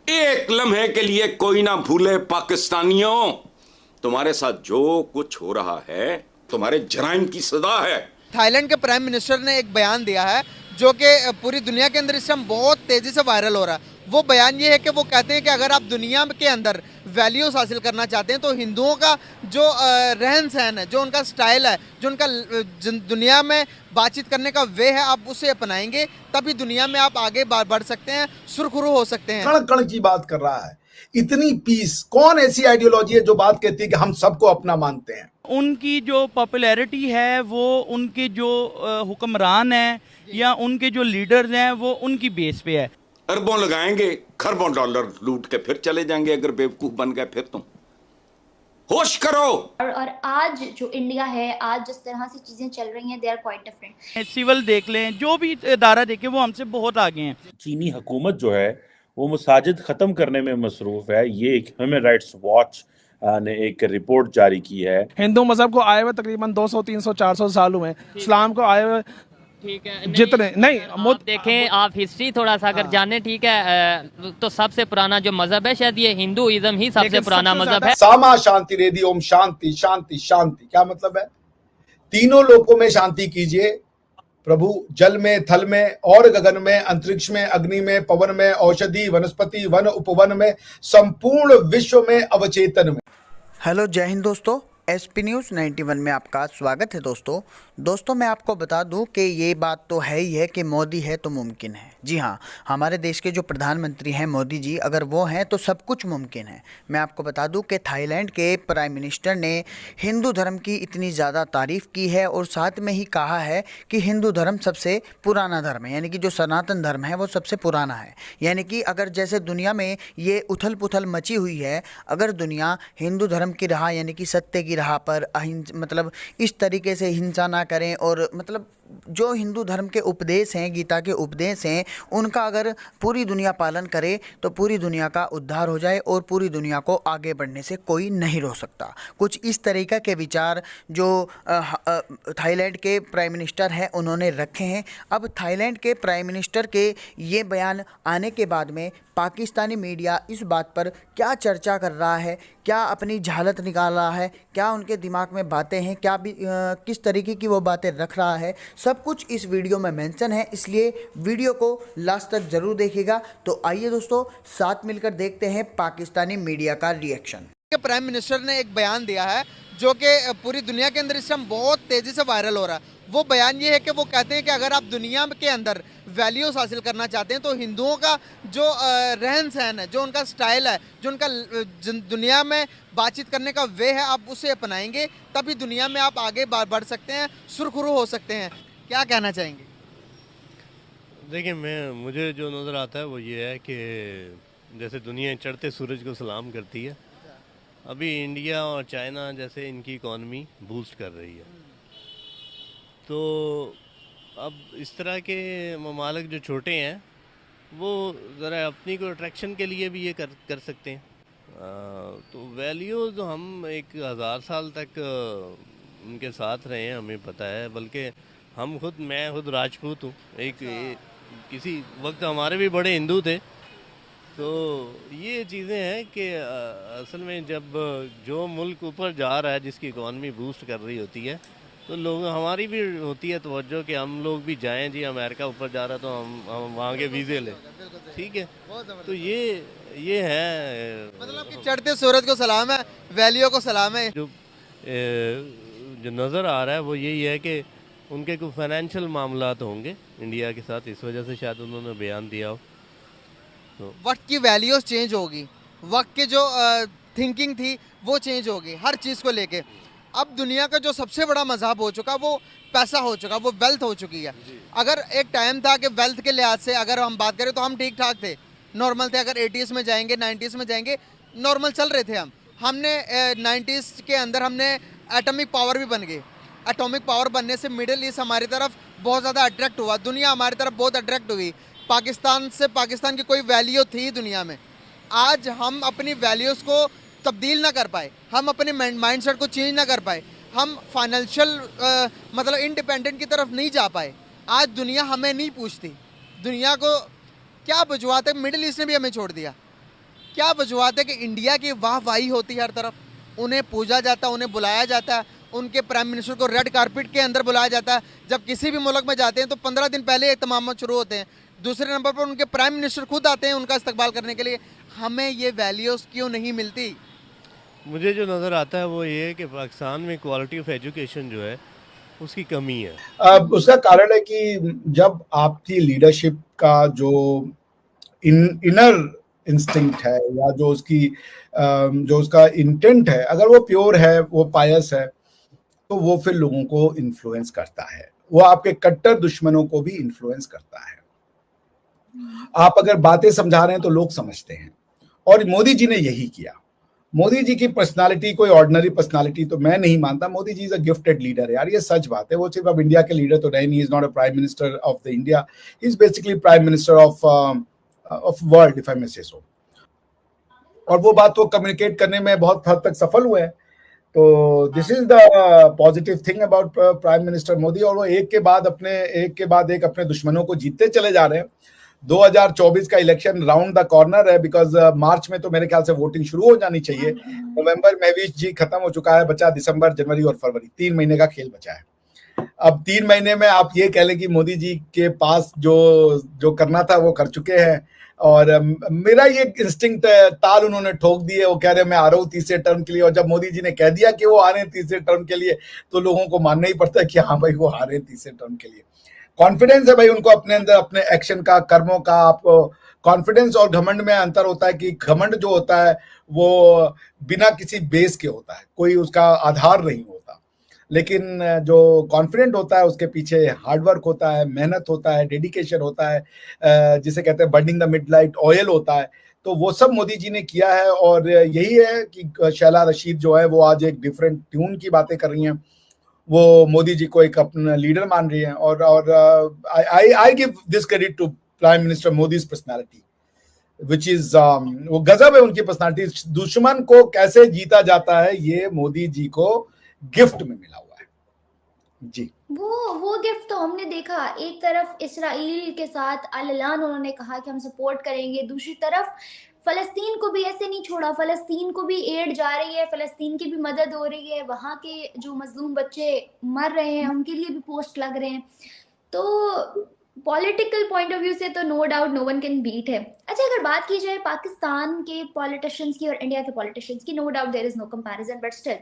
एक लम्हे के लिए कोई ना भूले पाकिस्तानियों, तुम्हारे साथ जो कुछ हो रहा है तुम्हारे जराइम की सजा है। थाईलैंड के प्राइम मिनिस्टर ने एक बयान दिया है जो कि पूरी दुनिया के अंदर इस टाइम बहुत तेजी से वायरल हो रहा है। वो बयान ये है कि वो कहते हैं कि अगर आप दुनिया के अंदर वैल्यूज हासिल करना चाहते हैं तो हिंदुओं का जो रहन सहन है, जो उनका स्टाइल है, जो उनका दुनिया में बातचीत करने का वे है, आप उसे अपनाएंगे तभी दुनिया में आप आगे बढ़ सकते हैं, सुरखुरू हो सकते हैं। कण कण की बात कर रहा है। इतनी पीस, कौन ऐसी आइडियोलॉजी है जो बात कहती है कि हम सबको अपना मानते हैं? उनकी जो पॉपुलैरिटी है वो उनके जो हुक्मरान हैं या उनके जो लीडर्स हैं वो उनकी बेस पे है। अरबों लगाएंगे, खरबों डॉलर लूट के फिर चले जाएंगे अगर बेवकूफ बन गए फिर तुम। होश करो। और आज जो इंडिया है, आज जिस तरह से चीजें चल रही हैं, they are quite different. Civil देख लें, जो भी इदारा देखें, वो हमसे बहुत आगे हैं। चीनी हुकूमत जो है वो मसाजिद ख़त्म करने में मसरूफ़ है। ये एक ह्यूमन राइट्स वॉच ने एक रिपोर्ट जारी की है। हिंदू मजहब को आए हुए तकरीबन 200, 300, 400 साल हुए। इस्लाम को आए हुए ठीक है, जितने नहीं आप देखें, आप हिस्ट्री थोड़ा सा अगर जाने, ठीक है, तो सबसे पुराना जो मजहब है शायद ये हिंदुइज्म ही सबसे पुराना मजहब है। सामा शांति रेदी ओम शांति शांति शांति, क्या मतलब है? तीनों लोकों में शांति कीजिए प्रभु, जल में, थल में और गगन में, अंतरिक्ष में, अग्नि में, पवन में, औषधि, वनस्पति, वन, उपवन में, संपूर्ण विश्व में, अवचेतन में। हेलो, जय हिंद दोस्तों। एसपी न्यूज़ 91 में आपका स्वागत है। दोस्तों मैं आपको बता दूं कि ये बात तो है ही है कि मोदी है तो मुमकिन है। जी हाँ, हमारे देश के जो प्रधानमंत्री हैं मोदी जी, अगर वो हैं तो सब कुछ मुमकिन है। मैं आपको बता दूं कि थाईलैंड के प्राइम मिनिस्टर ने हिंदू धर्म की इतनी ज़्यादा तारीफ़ की है और साथ में ही कहा है कि हिंदू धर्म सबसे पुराना धर्म है, यानी कि जो सनातन धर्म है वो सबसे पुराना है। यानी कि अगर जैसे दुनिया में ये उथल पुथल मची हुई है, अगर दुनिया हिंदू धर्म की राह यानी कि सत्य की राह पर मतलब इस तरीके से हिंसा ना करें और मतलब जो हिंदू धर्म के उपदेश हैं, गीता के उपदेश हैं, उनका अगर पूरी दुनिया पालन करे तो पूरी दुनिया का उद्धार हो जाए और पूरी दुनिया को आगे बढ़ने से कोई नहीं रोक सकता। कुछ इस तरीक़ा के विचार जो थाईलैंड के प्राइम मिनिस्टर हैं उन्होंने रखे हैं। अब थाईलैंड के प्राइम मिनिस्टर के ये बयान आने के बाद में पाकिस्तानी मीडिया इस बात पर क्या चर्चा कर रहा है, क्या अपनी झालत निकाल रहा है, क्या उनके दिमाग में बातें हैं, क्या भी किस तरीके की वो बातें रख रहा है, सब कुछ इस वीडियो में मेंशन है। इसलिए वीडियो को लास्ट तक ज़रूर देखिएगा। तो आइए दोस्तों, साथ मिलकर देखते हैं पाकिस्तानी मीडिया का रिएक्शन। प्राइम मिनिस्टर ने एक बयान दिया है जो कि पूरी दुनिया के अंदर इस टाइम बहुत तेज़ी से वायरल हो रहा है। वो बयान ये है कि वो कहते हैं कि अगर आप दुनिया के अंदर वैल्यूज हासिल करना चाहते हैं तो हिंदुओं का जो रहन सहन है, जो उनका स्टाइल है, जो उनका दुनिया में बातचीत करने का वे है, आप उसे अपनाएंगे तभी दुनिया में आप आगे बढ़ सकते हैं, सुरखुरू हो सकते हैं। क्या कहना चाहेंगे? देखिए, मुझे जो नज़र आता है वो ये है कि जैसे दुनिया चढ़ते सूरज को सलाम करती है, अभी इंडिया और चाइना जैसे इनकी इकॉनमी बूस्ट कर रही है। तो अब इस तरह के ममालिक जो छोटे हैं वो ज़रा अपनी को अट्रैक्शन के लिए भी ये कर सकते हैं। तो वैल्यूज़ हम 1000 साल तक उनके साथ रहे हैं, हमें पता है। बल्कि मैं खुद राजपूत हूँ। किसी वक्त हमारे भी बड़े हिंदू थे। तो ये चीज़ें हैं कि असल में जब जो मुल्क ऊपर जा रहा है, जिसकी इकॉनमी बूस्ट कर रही होती है, तो लोग हमारी भी होती है तवज्जो कि हम लोग भी जाएं। जी, अमेरिका ऊपर जा रहा है तो हम वहाँ के वीज़े लें, ठीक है। तो ये है, मतलब कि चढ़ते सूरज को सलाम है, वैल्यू को सलाम है। जो नज़र आ रहा है वो यही है कि उनके कोई फाइनेंशियल मामलात होंगे इंडिया के साथ, इस वजह से शायद उन्होंने बयान दिया हो। तो वक्त की वैल्यूज चेंज होगी, वक्त की जो थिंकिंग थी वो चेंज होगी हर चीज़ को लेके। अब दुनिया का जो सबसे बड़ा मजहब हो चुका वो पैसा हो चुका, वो वेल्थ हो चुकी है। अगर एक टाइम था कि वेल्थ के लिहाज से अगर हम बात करें तो हम ठीक ठाक थे, नॉर्मल थे। अगर 80s में जाएंगे, 90s में जाएंगे, नॉर्मल चल रहे थे हम। हमने 90s के अंदर हमने एटॉमिक पावर भी बन गए। एटॉमिक पावर बनने से मिडिल ईस्ट हमारी तरफ बहुत ज़्यादा अट्रैक्ट हुआ, दुनिया हमारी तरफ बहुत अट्रैक्ट हुई। पाकिस्तान की कोई वैल्यू थी दुनिया में। आज हम अपनी वैल्यूज़ को तब्दील ना कर पाए, हम अपने माइंडसेट को चेंज ना कर पाए, हम फाइनेंशियल मतलब इंडिपेंडेंट की तरफ नहीं जा पाए। आज दुनिया हमें नहीं पूछती, दुनिया को क्या बुझवाते, मिडिल ईस्ट ने भी हमें छोड़ दिया। क्या वजूहत है कि इंडिया की वाहवाही होती है हर तरफ, उन्हें पूजा जाता है, उन्हें बुलाया जाता है, उनके प्राइम मिनिस्टर को रेड कारपेट के अंदर बुलाया जाता है। जब किसी भी मुल्क में जाते हैं तो 15 दिन पहले इत्माम शुरू होते हैं। दूसरे नंबर पर उनके प्राइम मिनिस्टर खुद आते हैं उनका इस्तकबाल करने के लिए। हमें ये वैल्यूज़ क्यों नहीं मिलती? मुझे जो नज़र आता है वो ये है कि पाकिस्तान में क्वालिटी ऑफ एजुकेशन जो है उसकी कमी है। उसका कारण है कि जब आपकी लीडरशिप का जो इनर इंस्टिंक्ट है या जो उसका इंटेंट है, अगर वो प्योर है, वो पायस है, तो वो फिर लोगों को इन्फ्लुएंस करता है। वो आपके कट्टर दुश्मनों को भी इन्फ्लुएंस करता है। आप अगर बातें समझा रहे हैं तो लोग समझते हैं, और मोदी जी ने यही किया। मोदी जी की पर्सनालिटी कोई ऑर्डिनरी पर्सनालिटी तो मैं नहीं मानता। Modi ji is a gifted leader है यार, ये सच बात है। वो सिर्फ अब इंडिया के लीडर तो रहे नहीं, is not a prime minister of the India, he is basically prime minister of world, if I may say so. और वो बात वो कम्युनिकेट करने में बहुत हद तक सफल हुए हैं। तो this is the positive thing about prime minister Modi. और वो एक के बाद एक अपने दुश्मनों को जीतते चले जा रहे हैं। 2024 का इलेक्शन राउंड द कॉर्नर है, बिकॉज मार्च में तो मेरे ख्याल से वोटिंग शुरू हो जानी चाहिए। नवंबर में भी जी खत्म हो चुका है, बचा दिसंबर, जनवरी और फरवरी, 3 महीने का खेल बचा है। अब 3 महीने में आप ये कह लें कि मोदी जी के पास जो करना था वो कर चुके हैं। और मेरा ये इंस्टिंक्ट ताल उन्होंने ठोक दी है। वो कह रहे हैं मैं आ रहा हूँ तीसरे टर्म के लिए, और जब मोदी जी ने कह दिया कि वो आ रहे हैं तीसरे टर्म के लिए, तो लोगों को मानना ही पड़ता है कि हाँ भाई वो आ रहे हैं तीसरे टर्म के लिए। कॉन्फिडेंस है भाई उनको अपने अंदर, अपने एक्शन का, कर्मों का। आपको कॉन्फिडेंस और घमंड में अंतर होता है कि घमंड जो होता है वो बिना किसी बेस के होता है, कोई उसका आधार नहीं होता। लेकिन जो कॉन्फिडेंट होता है उसके पीछे हार्डवर्क होता है, मेहनत होता है, डेडिकेशन होता है, जिसे कहते हैं बर्निंग द मिडनाइट ऑयल होता है। तो वो सब मोदी जी ने किया है। और यही है कि शैला रशीद जो है वो आज एक डिफरेंट ट्यून की बातें कर रही हैं। वो मोदी जी को एक अपना लीडर मान रही हैं। और I give this credit to prime minister Modi's personality, which is वो गजब है उनकी पर्सनालिटी। दुश्मन को कैसे जीता जाता है ये मोदी जी को गिफ्ट में मिला हुआ है जी। वो गिफ्ट तो हमने देखा। एक तरफ इसराइल के साथ अल-ऐलान उन्होंने कहा कि हम सपोर्ट करेंगे, दूसरी तरफ फलस्तीन को भी ऐसे नहीं छोड़ा, फलस्तीन को भी एड जा रही है, फलस्तीन की भी मदद हो रही है, वहाँ के जो मजलूम बच्चे मर रहे हैं उनके लिए भी पोस्ट लग रहे हैं। तो पॉलिटिकल पॉइंट ऑफ व्यू से तो no doubt no one can beat है। अच्छा, अगर बात की जाए पाकिस्तान के पॉलिटिशियंस की और इंडिया के पॉलिटिशियंस की, no doubt there is no comparison, but still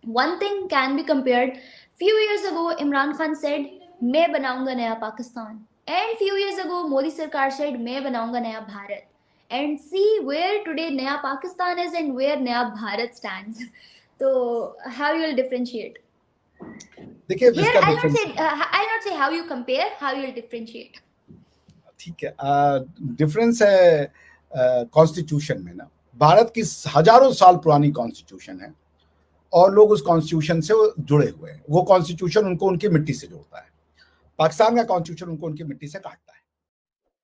one thing can be compared. Few years ago Imran Khan said मैं बनाऊंगा नया Pakistan, and few years ago Modi सरकार said मैं बनाऊंगा नया Bharat, and see where today नया पाकिस्तान is and where नया Bharat stands. तो how you will differentiate? देखिए Here I'll not say how you compare, how you will differentiate. ठीक है, डिफरेंस है कॉन्स्टिट्यूशन में ना। भारत की हजारों साल पुरानी कॉन्स्टिट्यूशन है और लोग उस कॉन्स्टिट्यूशन से जुड़े हुए हैं। वो कॉन्स्टिट्यूशन उनको उनकी मिट्टी से जोड़ता है। पाकिस्तान का कॉन्स्टिट्यूशन उनको उनकी मिट्टी से काटता है।